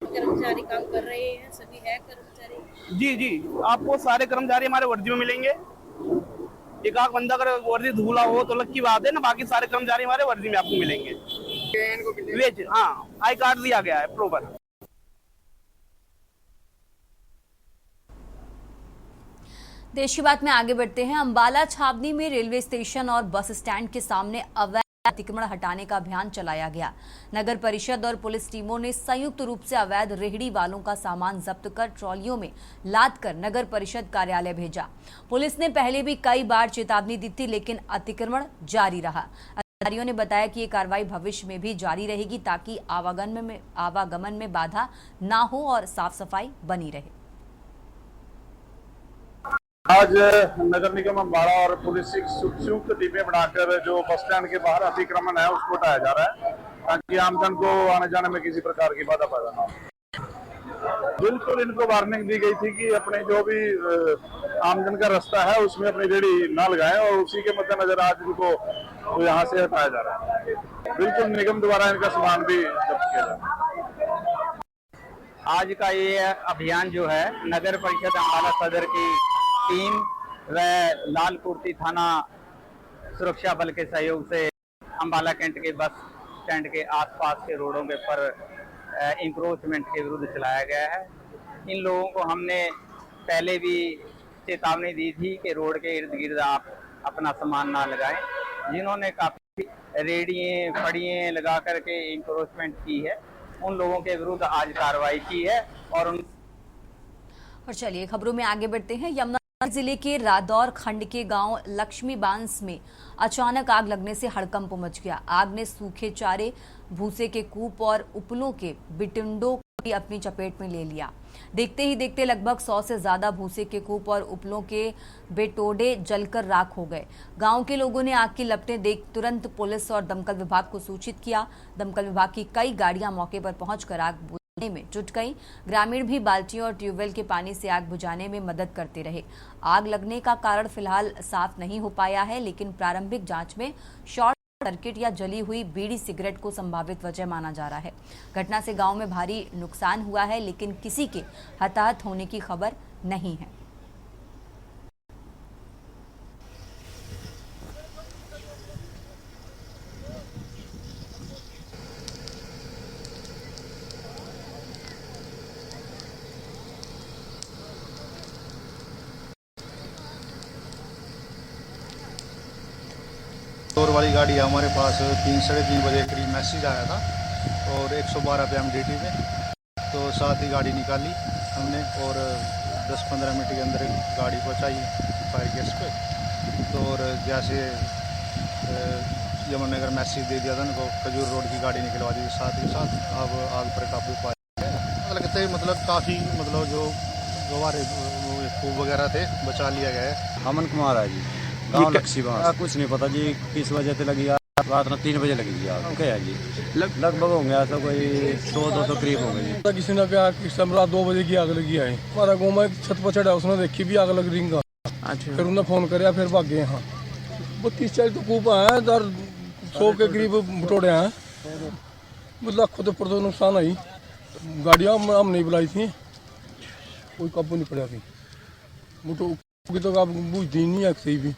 कर्मचारी काम कर रहे हैं? सभी है कर्मचारी? जी, आपको सारे कर्मचारी हमारे वर्दी में मिलेंगे। एक आध बंदा अगर वर्दी धूला हो तो अलग की बात है ना, बाकी सारे कर्मचारी हमारे वर्दी में आपको मिलेंगे। वेज, हाँ, आई कार्ड दिया गया है प्रॉपर। देश की बात में आगे बढ़ते हैं। अंबाला छावनी में रेलवे स्टेशन और बस स्टैंड के सामने अवैध अतिक्रमण हटाने का अभियान चलाया गया। नगर परिषद और पुलिस टीमों ने संयुक्त रूप से अवैध रेहड़ी वालों का सामान जब्त कर ट्रॉलियों में लाद कर नगर परिषद कार्यालय भेजा। पुलिस ने पहले भी कई बार चेतावनी दी थी, लेकिन अतिक्रमण जारी रहा। अधिकारियों ने बताया कि ये कार्रवाई भविष्य में भी जारी रहेगी ताकि आवागमन में बाधा ना हो और साफ सफाई बनी रहे। आज नगर निगम अम्बाड़ा और पुलिस की संयुक्त टीमें बनाकर जो बस स्टैंड के बाहर अतिक्रमण है उसको हटाया जा रहा है ताकि आमजन को आने जाने में किसी प्रकार की बाधा पैदा ना हो। बिल्कुल इनको वार्निंग दी गई थी कि अपने जो भी आमजन का रास्ता है उसमें अपनी रेहड़ी ना लगाएं और उसी के मद्देनजर आज इनको तो यहाँ से हटाया जा रहा है। बिल्कुल निगम द्वारा इनका सामान भी जब्त किया जा रहा है। आज का ये अभियान जो है नगर परिषद अम्बाला सदर की टीम व लाल कुर्ती थाना सुरक्षा बल के सहयोग से अम्बाला कैंट के बस स्टैंड के आसपास के रोडों के पर इंक्रोचमेंट के विरुद्ध चलाया गया है। इन लोगों को हमने पहले भी चेतावनी दी थी कि रोड के इर्द गिर्द आप अपना सामान ना लगाएं। जिन्होंने काफी रेडियां फड़ियां लगा करके इंक्रोचमेंट की है उन लोगों के विरुद्ध आज कार्रवाई की है। और चलिए खबरों में आगे बढ़ते हैं। यमुना जिले के रादौर खंड के गांव लक्ष्मी बांस में अचानक आग लगने से हड़कंप मच गया। आग ने सूखे चारे, भूसे के कूप और उपलों के बिटिंडों को अपनी चपेट में ले लिया। देखते ही देखते लगभग 100 से ज्यादा भूसे के कूप और उपलों के बेटोडे जलकर राख हो गए। गांव के लोगों ने आग की लपटें देख तुरंत पुलिस और दमकल विभाग को सूचित किया। दमकल विभाग की कई गाड़ियां मौके पर पहुंचकर आग में जुट गई। ग्रामीण भी बाल्टियों और ट्यूबवेल के पानी से आग बुझाने में मदद करते रहे। आग लगने का कारण फिलहाल साफ नहीं हो पाया है, लेकिन प्रारंभिक जांच में शॉर्ट सर्किट या जली हुई बीड़ी सिगरेट को संभावित वजह माना जा रहा है। घटना से गांव में भारी नुकसान हुआ है, लेकिन किसी के हताहत होने की खबर नहीं है। दौर वाली गाड़ी है हमारे पास 3 साढ़े 3 बजे करीब मैसेज आया था और 112 पे हम ड्यूटी पे तो साथ ही गाड़ी निकाली हमने और 10-15 मिनट के अंदर गाड़ी पहुंचाई फायर गैस पे। तो और जैसे यमुनानगर मैसेज दे दिया था उनको खजूर रोड की गाड़ी निकलवा दी साथ ही साथ। अब आग पर काबू पाया लगता है मतलब काफ़ी मतलब जो हमारे खूब वगैरह थे बचा लिया गया है। अमन कुमार है जी, गाँव लक्ष्मी बांस। कुछ नहीं पता जी किस वजह से लगी आग। रात में 3 बजे लगी आग। क्या है जी लगभग होंगे ऐसा कोई 100-200 करीब हो गई। किसी ने क्या रात 2 बजे की आग लगी है। हमारा गाँव में एक छत पर चढ़ा उसने देखी भी आग लग रही। अच्छा फिर उन्हें फोन कराया फिर भाग गए। यहाँ 32-40 तो कूप है, 100 के करीब बटोड़े हैं। लाखों तो पर नुकसान आई। गाड़ियाँ हम नहीं बुलाई थी, कोई काबू नहीं पड़ा थी तो आप बुझती नहीं है सही भी।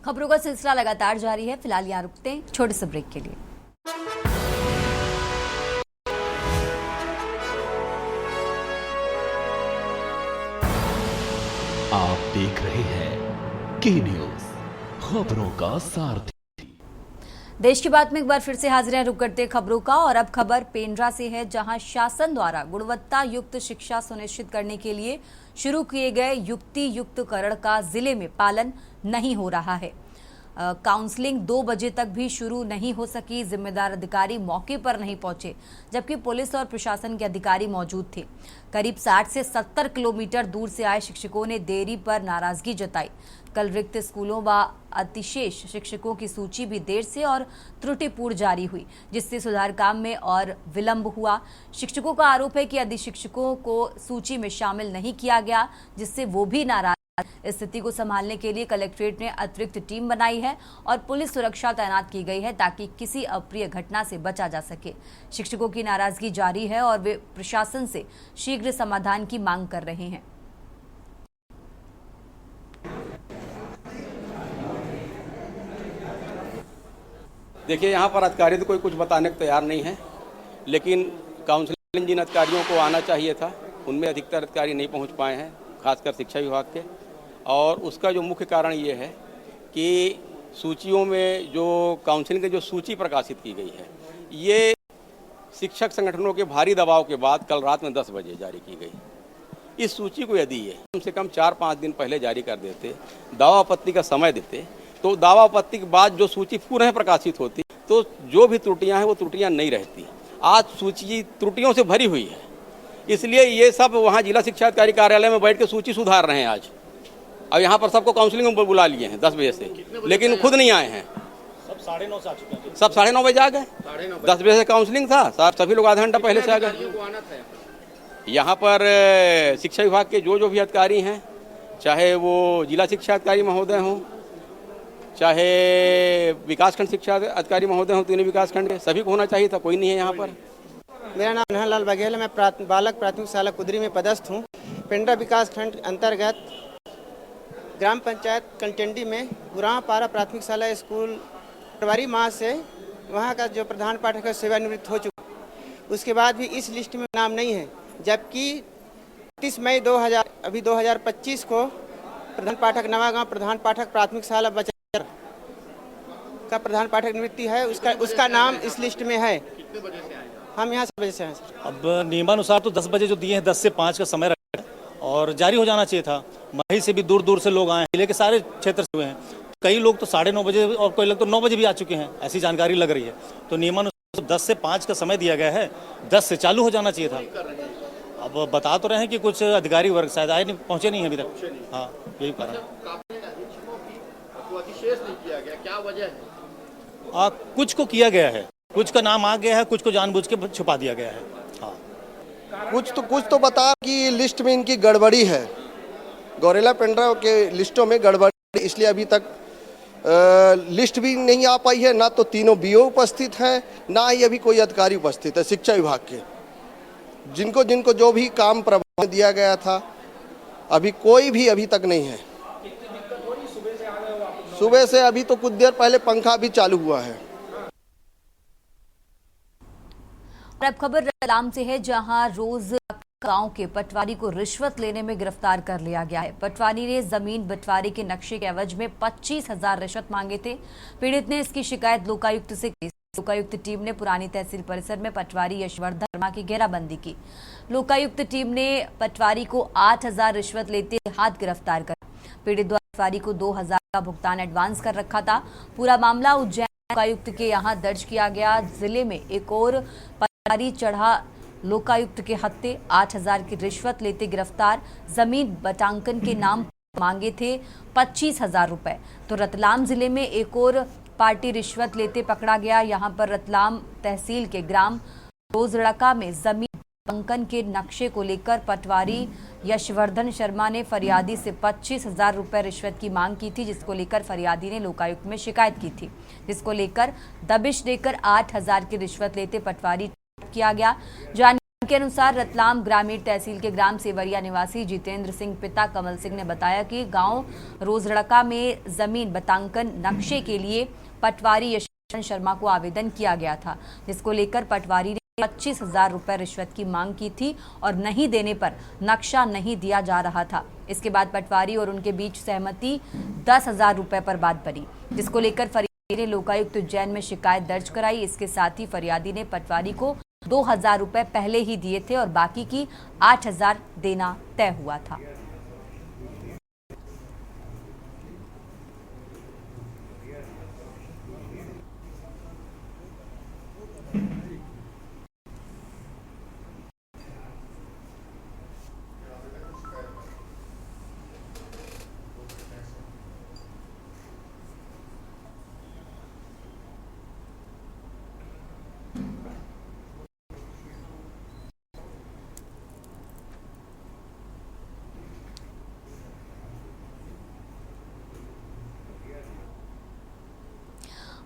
खबरों का सिलसिला लगातार जारी है। फिलहाल यहाँ रुकते हैं छोटे से ब्रेक के लिए। आप देख रहे हैं के न्यूज, खबरों का सारथी। देश की बात में एक बार फिर से हाजिर हैं। रुक करते खबरों का और अब खबर पेंड्रा से है, जहां शासन द्वारा गुणवत्ता युक्त शिक्षा सुनिश्चित करने के लिए शुरू किए गए युक्ति युक्तकरण का जिले में पालन नहीं हो रहा है। काउंसलिंग 2 बजे तक भी शुरू नहीं हो सकी। जिम्मेदार अधिकारी मौके पर नहीं पहुंचे, जबकि पुलिस और प्रशासन के अधिकारी मौजूद थे। करीब 60 से 70 किलोमीटर दूर से आए शिक्षकों ने देरी पर नाराजगी जताई। कल रिक्त स्कूलों व अतिशेष शिक्षकों की सूची भी देर से और त्रुटिपूर्ण जारी हुई, जिससे सुधार काम में और विलंब हुआ। शिक्षकों का आरोप है कि यदि शिक्षकों को सूची में शामिल नहीं किया गया, जिससे वो भी नाराज। स्थिति को संभालने के लिए कलेक्ट्रेट ने अतिरिक्त टीम बनाई है और पुलिस सुरक्षा तैनात की गई है ताकि किसी अप्रिय घटना से बचा जा सके। शिक्षकों की नाराजगी जारी है और वे प्रशासन से शीघ्र समाधान की मांग कर रहे हैं। देखिए, यहाँ पर अधिकारी तो कोई कुछ बताने को तैयार नहीं है, लेकिन काउंसलिंग जिन अधिकारियों को आना चाहिए था उनमें अधिकतर अधिकारी नहीं पहुँच पाए हैं। खासकर शिक्षा विभाग के। और उसका जो मुख्य कारण ये है कि सूचियों में जो काउंसिलिंग की जो सूची प्रकाशित की गई है, ये शिक्षक संगठनों के भारी दबाव के बाद कल रात में 10 बजे जारी की गई। इस सूची को यदि ये कम से कम 4-5 दिन पहले जारी कर देते, दावा आपत्ति का समय देते, तो दावा आपत्ति के बाद जो सूची पुनः प्रकाशित होती तो जो भी त्रुटियां हैं वो त्रुटियां नहीं रहती। आज सूची त्रुटियों से भरी हुई है, इसलिए ये सब वहाँ जिला शिक्षा अधिकारी कार्यालय में बैठ के सूची सुधार रहे हैं आज। अब यहाँ पर सबको काउंसलिंग में बुला लिए हैं 10 बजे से, लेकिन खुद नहीं आए हैं। सब 9:30 से आ चुके हैं। सब 9:30 बजे आ गए। 10 बजे से काउंसलिंग था, सभी लोग आधा घंटा पहले से आ गए। यहाँ पर शिक्षा विभाग के जो भी अधिकारी हैं, चाहे वो जिला शिक्षा अधिकारी महोदय हों, चाहे विकासखंड शिक्षा अधिकारी महोदय हों, तीनों विकासखंड के, सभी को होना चाहिए था, कोई नहीं है यहाँ पर। मेरा नाम नन्हालाल बघेल है। मैं बालक प्राथमिक शाला कुदरी में पदस्थ हूँ। पिंडा विकासखंड अंतर्गत ग्राम पंचायत कंटेंडी में गुरापारा प्राथमिक शाला स्कूल फरवरी माह से वहाँ का जो प्रधान पाठक है सेवानिवृत्त हो चुका, उसके बाद भी इस लिस्ट में नाम नहीं है, जबकि 30 मई 2025 को प्रधान पाठक नवागांव प्रधान पाठक प्राथमिक शाला बचा का प्रधान पाठक नियुक्ति है, उसका नाम इस लिस्ट में है। हम यहाँ 7 बजे से हैं सर। अब नियमानुसार तो 10 बजे जो दिए हैं 10 से 5 का समय रखा है और जारी हो जाना चाहिए था। मही से भी दूर दूर से लोग आए हैं, जिले के सारे क्षेत्र से हुए हैं। कई लोग तो 9:30 बजे और कोई लोग तो 9 बजे भी आ चुके हैं, ऐसी जानकारी लग रही है। तो नियमानुसार 10 से 5 का समय दिया गया है, 10 से चालू हो जाना चाहिए था। अब बता तो रहे हैं कि कुछ अधिकारी वर्ग शायद आए नहीं, पहुँचे नहीं अभी तक। हाँ, यही कारण है। कुछ को किया गया है, कुछ का नाम आ गया है, कुछ को जानबूझ के छुपा दिया गया है। हाँ, कुछ तो बता कि लिस्ट में इनकी गड़बड़ी है, गौरेला पेंड्रा के लिस्टों में गड़बड़ी, इसलिए अभी तक लिस्ट भी नहीं आ पाई है। ना तो तीनों बीओ उपस्थित हैं, ना ही अभी कोई अधिकारी उपस्थित है शिक्षा विभाग के। जिनको जो भी काम प्रबंध दिया गया था, अभी कोई भी अभी तक नहीं है। सुबह से अभी तो कुछ देर पहले पंखा भी चालू हुआ है। अब खबर रतलाम से है, जहां रोज गांव के पटवारी को रिश्वत लेने में गिरफ्तार कर लिया गया है। पटवारी ने जमीन बंटवारे के नक्शे के एवज में 25,000 रिश्वत मांगे थे। पीड़ित ने इसकी शिकायत लोकायुक्त से की। लोकायुक्त टीम ने पुरानी तहसील परिसर में पटवारी यशवर्धन शर्मा की घेराबंदी की। लोकायुक्त टीम ने पटवारी को 8,000 रिश्वत लेते हाथ गिरफ्तार कर पीड़ित द्वारा पटवारी को 2,000 का भुगतान एडवांस कर रखा था। पूरा मामला उज्जैन लोकायुक्त के यहाँ दर्ज किया गया। जिले में एक और पटवारी चढ़ा लोकायुक्त के हत्थे, 8,000 की रिश्वत लेते गिरफ्तार। जमीन बटांकन के नाम मांगे थे 25,000 रुपए। तो रतलाम जिले में एक और पार्टी रिश्वत लेते पकड़ा गया। यहाँ पर रतलाम तहसील के ग्राम रोजड़का में जमीन बटांकन के नक्शे को लेकर पटवारी यशवर्धन शर्मा ने फरियादी से 25,000 रुपए रिश्वत की मांग की थी, जिसको लेकर फरियादी ने लोकायुक्त में शिकायत की थी, जिसको लेकर दबिश देकर 8,000 की रिश्वत लेते पटवारी किया गया। जानकारी के अनुसार रतलाम ग्रामीण तहसील के ग्राम सेवरिया निवासी जितेंद्र सिंह पिता कमल सिंह ने बताया कि गांव रोजड़का में जमीन बटांकन नक्शे के लिए पटवारी यशवर्धन शर्मा को आवेदन किया गया था, जिसको लेकर पटवारी ने 25,000 रुपए रिश्वत की मांग की थी और नहीं देने पर नक्शा नहीं दिया जा रहा था। इसके बाद पटवारी और उनके बीच सहमति 10,000 रुपए पर बात बनी, जिसको लेकर फरियादी ने लोकायुक्त उज्जैन में शिकायत दर्ज कराई। इसके साथ ही फरियादी ने पटवारी को 2,000 रुपए पहले ही दिए थे और बाकी की 8,000 देना तय हुआ था।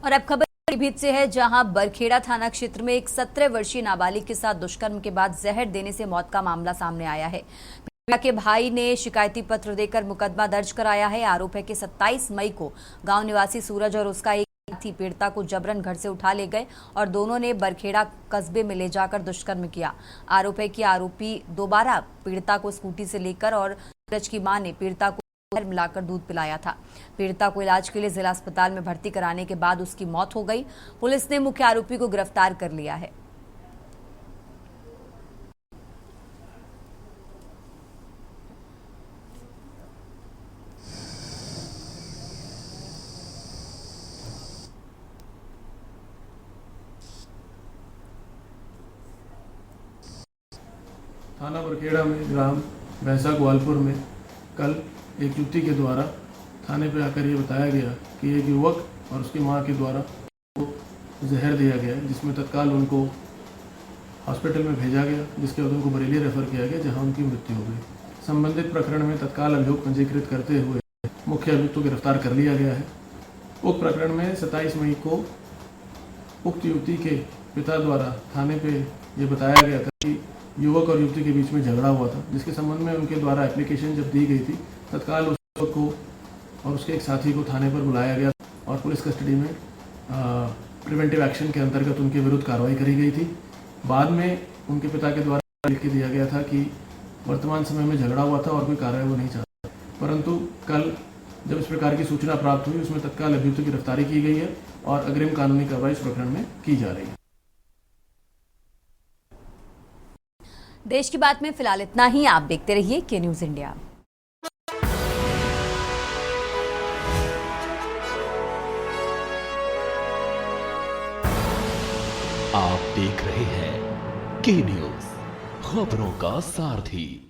और अब खबर पीलीभीत से है, जहां बरखेड़ा थाना क्षेत्र में एक 17 वर्षीय नाबालिग के साथ दुष्कर्म के बाद जहर देने से मौत का मामला सामने आया है। पीड़िता के भाई ने शिकायती पत्र देकर मुकदमा दर्ज कराया है। आरोप है कि 27 मई को गांव निवासी सूरज और उसका एक साथी पीड़िता को जबरन घर से उठा ले गए और दोनों ने बरखेड़ा कस्बे में ले जाकर दुष्कर्म किया। आरोप है कि आरोपी दोबारा पीड़िता को स्कूटी से लेकर और सूरज की मां ने पीड़िता को जहर मिलाकर दूध पिलाया था। पीड़िता को इलाज के लिए जिला अस्पताल में भर्ती कराने के बाद उसकी मौत हो गई। पुलिस ने मुख्य आरोपी को गिरफ्तार कर लिया है। थाना बरखेड़ा में ग्राम भैंसा ग्वालपुर में कल एक युवती के द्वारा थाने पर आकर ये बताया गया कि एक युवक और उसकी मां के द्वारा को जहर दिया गया, जिसमें तत्काल उनको हॉस्पिटल में भेजा गया, जिसके बाद उनको बरेली रेफर किया गया, जहां उनकी मृत्यु हो गई। संबंधित प्रकरण में तत्काल अभियोग पंजीकृत करते हुए मुख्य अभियुक्त को गिरफ्तार कर लिया गया है। उक्त प्रकरण में 27 मई को उक्त युवती के पिता द्वारा थाने पे ये बताया गया था कि युवक और युवती के बीच में झगड़ा हुआ था, जिसके संबंध में उनके द्वारा एप्लीकेशन जब दी गई थी, तत्काल उस युवक को और उसके एक साथी को थाने पर बुलाया गया और पुलिस कस्टडी में प्रिवेंटिव एक्शन के अंतर्गत उनके विरुद्ध कार्रवाई करी गई थी। बाद में उनके पिता के द्वारा लिख के दिया गया था कि वर्तमान समय में झगड़ा हुआ था और कोई कार्रवाई वो नहीं चाहता, परंतु कल जब इस प्रकार की सूचना प्राप्त हुई, उसमें तत्काल अभियुक्त की गिरफ्तारी की गई है और अग्रिम कानूनी कार्रवाई इस प्रकरण में की जा रही है। देश की बात में फिलहाल इतना ही। आप देखते रहिए के न्यूज इंडिया। आप देख रहे हैं के न्यूज, खबरों का सारथी।